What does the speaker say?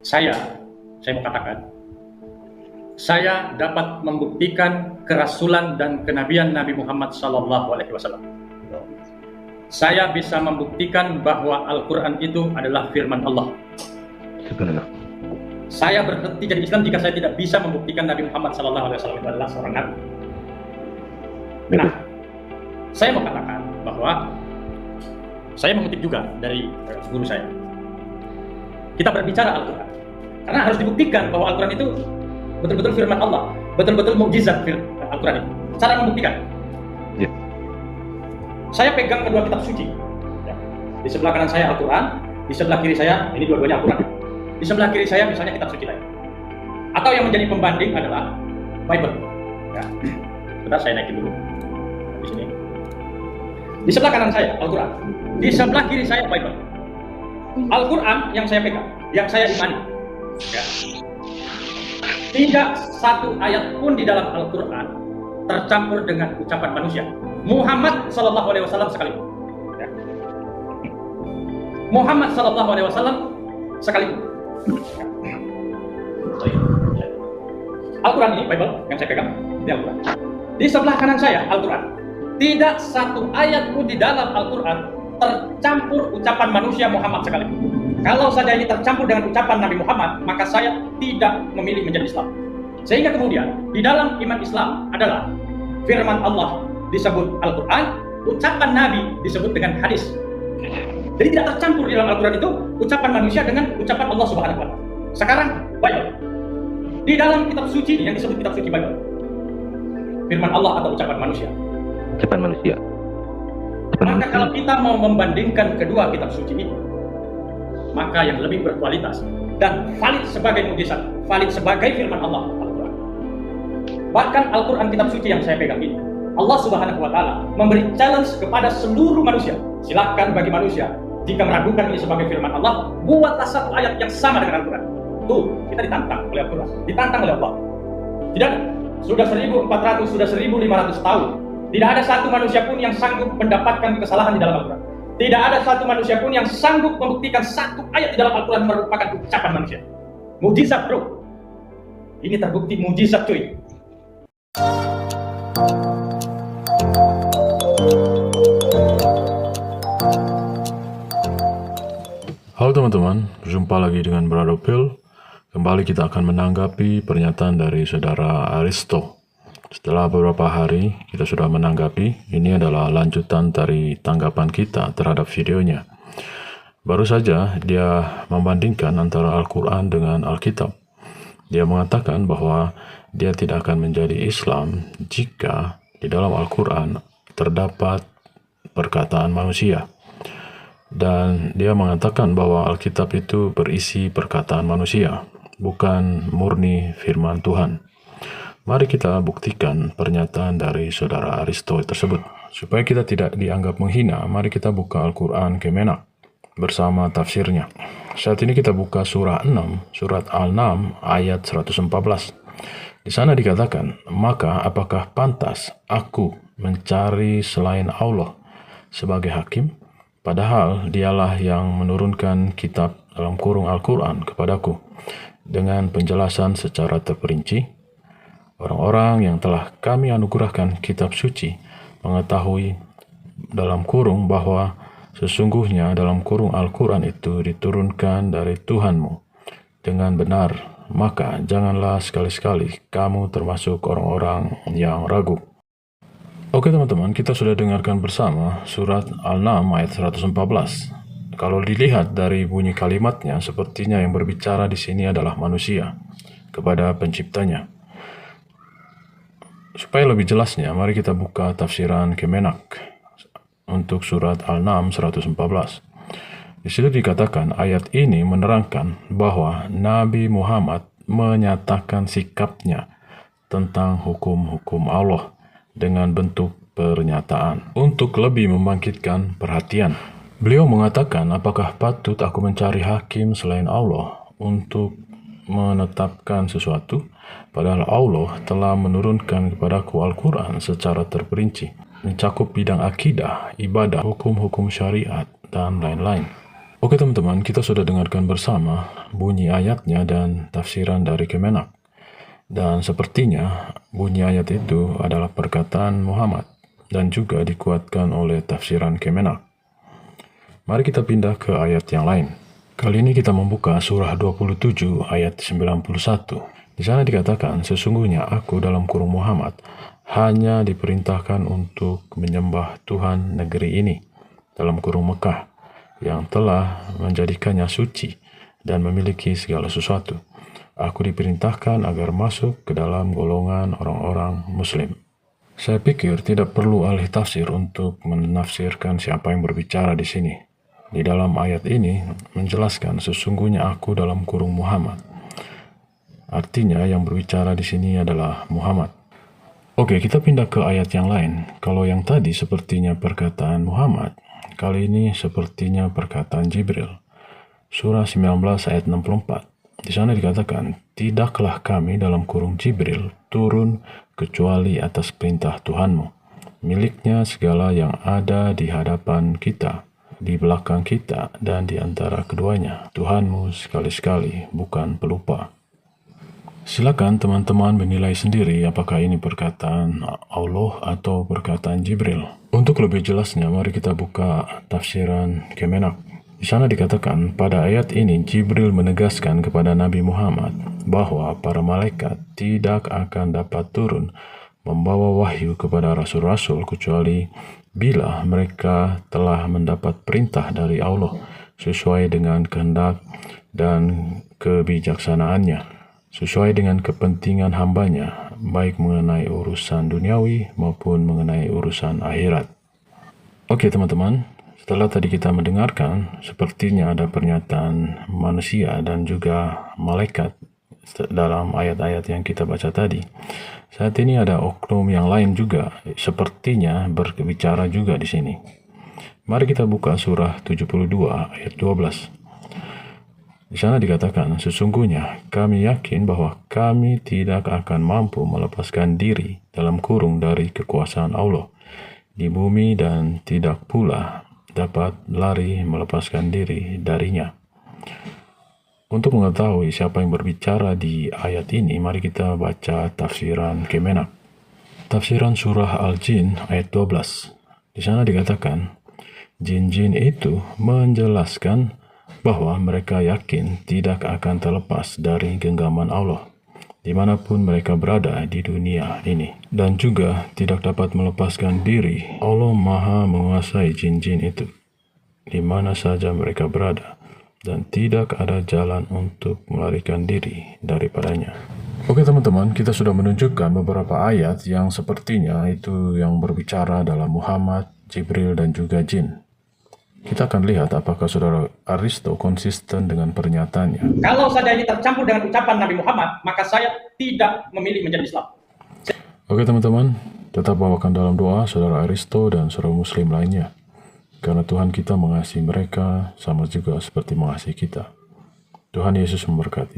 saya mau katakan, saya dapat membuktikan kerasulan dan kenabian Nabi Muhammad SAW. Saya bisa membuktikan bahwa Al-Quran itu adalah firman Allah. Saya berhenti jadi Islam jika saya tidak bisa membuktikan Nabi Muhammad SAW itu adalah seorang Nabi. Nah, saya mau katakan bahwa saya mengutip juga dari guru saya. Kita berbicara Al-Quran karena harus dibuktikan bahwa Al-Quran itu betul-betul firman Allah, betul-betul mukjizat Al-Quran itu. Cara membuktikan, saya pegang kedua kitab suci. Di sebelah kanan saya Al-Quran, di sebelah kiri saya, ini dua-duanya Al-Quran. Di sebelah kiri saya misalnya kitab suci lain. Atau yang menjadi pembanding adalah Bible. Ya. Sebentar saya naikin dulu. Di sini. Di sebelah kanan saya Al-Quran, di sebelah kiri saya Bible. Al-Quran yang saya pegang, yang saya imani. Ya. Tidak satu ayat pun di dalam Al-Quran tercampur dengan ucapan manusia. Muhammad SAW sekalipun. Ya. Muhammad SAW sekalipun. Ya. Al-Quran ini, Bible yang saya pegang, ini Al-Quran. Di sebelah kanan saya Al-Quran. Tidak satu ayat pun di dalam Al-Quran tercampur ucapan manusia Muhammad sekalipun. Kalau saja ini tercampur dengan ucapan Nabi Muhammad, maka saya tidak memilih menjadi Islam. Sehingga kemudian di dalam iman Islam adalah firman Allah disebut Al-Quran, ucapan Nabi disebut dengan hadis. Jadi tidak tercampur di dalam Al-Quran itu ucapan manusia dengan ucapan Allah Subhanahu wa Ta'ala. Sekarang Bible. Di dalam kitab suci yang disebut kitab suci Bible, firman Allah atau ucapan manusia? Ucapan manusia. Maka kalau kita mau membandingkan kedua kitab suci ini, maka yang lebih berkualitas dan valid sebagai mukjizat, valid sebagai firman Allah, Al-Quran. Bahkan Al-Quran kitab suci yang saya pegang ini, Allah Subhanahu wa Ta'ala memberi challenge kepada seluruh manusia. Silakan bagi manusia, jika meragukan ini sebagai firman Allah, buatlah satu ayat yang sama dengan Al-Quran. Tuh, kita ditantang oleh Al-Quran, ditantang oleh Allah. Tidak, sudah 1400, sudah 1500 tahun, tidak ada satu manusia pun yang sanggup mendapatkan kesalahan di dalam Al-Quran. Tidak ada satu manusia pun yang sanggup membuktikan satu ayat di dalam Al-Quran merupakan ucapan manusia. Mujizat, bro. Ini terbukti mujizat, cuy. Halo teman-teman, berjumpa lagi dengan Brother Phil. Kembali kita akan menanggapi pernyataan dari saudara Aristo. Setelah beberapa hari kita sudah menanggapi, ini adalah lanjutan dari tanggapan kita terhadap videonya. Baru saja dia membandingkan antara Al-Quran dengan Alkitab. Dia mengatakan bahwa dia tidak akan menjadi Islam jika di dalam Al-Quran terdapat perkataan manusia. Dan dia mengatakan bahwa Alkitab itu berisi perkataan manusia, bukan murni firman Tuhan. Mari kita buktikan pernyataan dari saudara Aristo tersebut. Supaya kita tidak dianggap menghina, mari kita buka Al-Quran Kemenak bersama tafsirnya. Saat ini kita buka surah 6, surat Al-Nam ayat 114. Di sana dikatakan, maka apakah pantas aku mencari selain Allah sebagai hakim? Padahal dialah yang menurunkan kitab dalam kurung Al-Quran kepadaku dengan penjelasan secara terperinci. Orang-orang yang telah kami anugerahkan kitab suci mengetahui dalam kurung bahwa sesungguhnya dalam kurung Al-Quran itu diturunkan dari Tuhanmu dengan benar, maka janganlah sekali-sekali kamu termasuk orang-orang yang ragu. Oke teman-teman, kita sudah dengarkan bersama surat Al-Nam ayat 114. Kalau dilihat dari bunyi kalimatnya, sepertinya yang berbicara di sini adalah manusia kepada penciptanya. Supaya lebih jelasnya, mari kita buka tafsiran Kemenak untuk surat Al-Nam 114. Di situ dikatakan ayat ini menerangkan bahwa Nabi Muhammad menyatakan sikapnya tentang hukum-hukum Allah dengan bentuk pernyataan untuk lebih membangkitkan perhatian. Beliau mengatakan, apakah patut aku mencari hakim selain Allah untuk menetapkan sesuatu? Padahal Allah telah menurunkan kepadaku Al-Quran secara terperinci, mencakup bidang akidah, ibadah, hukum-hukum syariat, dan lain-lain. Oke teman-teman, kita sudah dengarkan bersama bunyi ayatnya dan tafsiran dari Kemenak. Dan sepertinya bunyi ayat itu adalah perkataan Muhammad dan juga dikuatkan oleh tafsiran Kemenak. Mari kita pindah ke ayat yang lain. Kali ini kita membuka surah 27 ayat 91. Di sana dikatakan, sesungguhnya aku dalam kurung Muhammad hanya diperintahkan untuk menyembah Tuhan negeri ini dalam kurung Mekah yang telah menjadikannya suci dan memiliki segala sesuatu. Aku diperintahkan agar masuk ke dalam golongan orang-orang Muslim. Saya pikir tidak perlu ahli tafsir untuk menafsirkan siapa yang berbicara di sini. Di dalam ayat ini menjelaskan sesungguhnya aku dalam kurung Muhammad. Artinya yang berbicara di sini adalah Muhammad. Oke, kita pindah ke ayat yang lain. Kalau yang tadi sepertinya perkataan Muhammad, kali ini sepertinya perkataan Jibril. Surah 19 ayat 64. Di sana dikatakan, tidaklah kami dalam kurung Jibril turun kecuali atas perintah Tuhanmu. Miliknya segala yang ada di hadapan kita, di belakang kita, dan di antara keduanya. Tuhanmu sekali-sekali bukan pelupa. Silakan teman-teman menilai sendiri apakah ini perkataan Allah atau perkataan Jibril. Untuk lebih jelasnya, mari kita buka tafsiran Kemenak. Di sana dikatakan, pada ayat ini Jibril menegaskan kepada Nabi Muhammad bahwa para malaikat tidak akan dapat turun membawa wahyu kepada rasul-rasul kecuali bila mereka telah mendapat perintah dari Allah sesuai dengan kehendak dan kebijaksanaannya, sesuai dengan kepentingan hambanya, baik mengenai urusan duniawi maupun mengenai urusan akhirat. Oke teman-teman, setelah tadi kita mendengarkan, sepertinya ada pernyataan manusia dan juga malaikat dalam ayat-ayat yang kita baca tadi. Saat ini ada oknum yang lain juga, sepertinya berbicara juga di sini. Mari kita buka surah 72 ayat 12. Di sana dikatakan, sesungguhnya kami yakin bahwa kami tidak akan mampu melepaskan diri dalam kurung dari kekuasaan Allah di bumi dan tidak pula dapat lari melepaskan diri darinya. Untuk mengetahui siapa yang berbicara di ayat ini, mari kita baca tafsiran Kemenak. Tafsiran surah Al-Jin ayat 12. Di sana dikatakan, jin-jin itu menjelaskan bahwa mereka yakin tidak akan terlepas dari genggaman Allah dimanapun mereka berada di dunia ini, dan juga tidak dapat melepaskan diri. Allah Maha menguasai jin-jin itu di mana saja mereka berada, dan tidak ada jalan untuk melarikan diri daripadanya. Oke teman-teman, kita sudah menunjukkan beberapa ayat yang sepertinya itu yang berbicara dalam Muhammad, Jibril, dan juga jin. Kita akan lihat apakah saudara Aristo konsisten dengan pernyataannya. Kalau saja ini tercampur dengan ucapan Nabi Muhammad, maka saya tidak memilih menjadi Islam. Oke teman-teman, tetap bawakan dalam doa saudara Aristo dan saudara Muslim lainnya. Karena Tuhan kita mengasihi mereka sama juga seperti mengasihi kita. Tuhan Yesus memberkati.